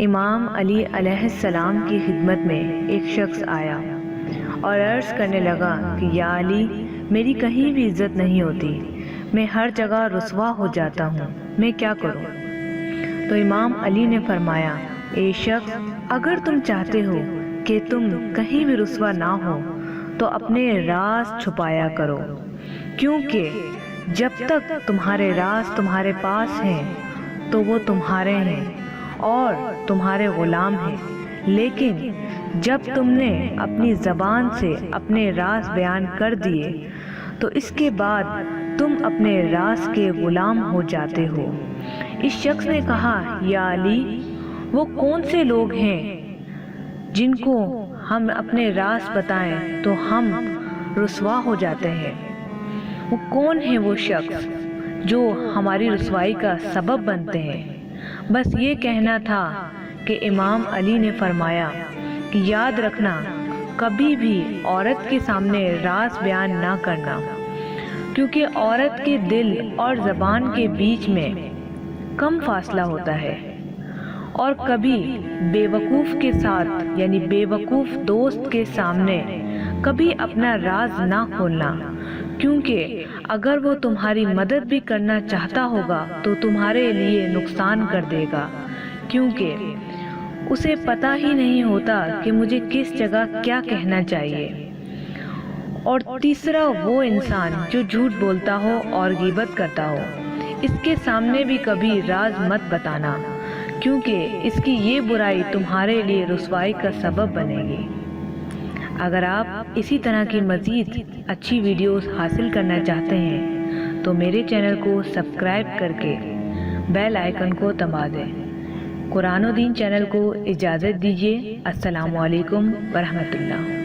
امام علی علیہ السلام کی خدمت میں ایک شخص آیا اور عرض کرنے لگا کہ یا علی، میری کہیں بھی عزت نہیں ہوتی، میں ہر جگہ رسوا ہو جاتا ہوں، میں کیا کروں؟ تو امام علی نے فرمایا، اے شخص، اگر تم چاہتے ہو کہ تم کہیں بھی رسوا نہ ہو تو اپنے راز چھپایا کرو، کیونکہ جب تک تمہارے راز تمہارے پاس ہیں تو وہ تمہارے ہیں اور تمہارے غلام ہیں، لیکن جب تم نے اپنی زبان سے اپنے راز بیان کر دیے تو اس کے بعد تم اپنے راز کے غلام ہو جاتے ہو۔ اس شخص نے کہا، یا علی، وہ کون سے لوگ ہیں جن کو ہم اپنے راز بتائیں تو ہم رسوا ہو جاتے ہیں؟ وہ کون ہے وہ شخص جو ہماری رسوائی کا سبب بنتے ہیں؟ بس یہ کہنا تھا کہ امام علی نے فرمایا کہ یاد رکھنا، کبھی بھی عورت کے سامنے راز بیان نہ کرنا، کیونکہ عورت کے دل اور زبان کے بیچ میں کم فاصلہ ہوتا ہے، اور کبھی بے وقوف کے ساتھ یعنی بے وقوف دوست کے سامنے کبھی اپنا راز نہ کھولنا، کیونکہ اگر وہ تمہاری مدد بھی کرنا چاہتا ہوگا تو تمہارے لیے نقصان کر دے گا، کیونکہ اسے پتہ ہی نہیں ہوتا کہ مجھے کس جگہ کیا کہنا چاہیے۔ اور تیسرا وہ انسان جو جھوٹ بولتا ہو اور غیبت کرتا ہو، اس کے سامنے بھی کبھی راز مت بتانا، کیونکہ اس کی یہ برائی تمہارے لیے رسوائی کا سبب بنے گی۔ اگر آپ اسی طرح کی مزید اچھی ویڈیوز حاصل کرنا چاہتے ہیں تو میرے چینل کو سبسکرائب کر کے بیل آئیکن کو دبا دیں۔ قرآن و دین چینل کو اجازت دیجیے۔ السلام علیکم ورحمۃ اللہ۔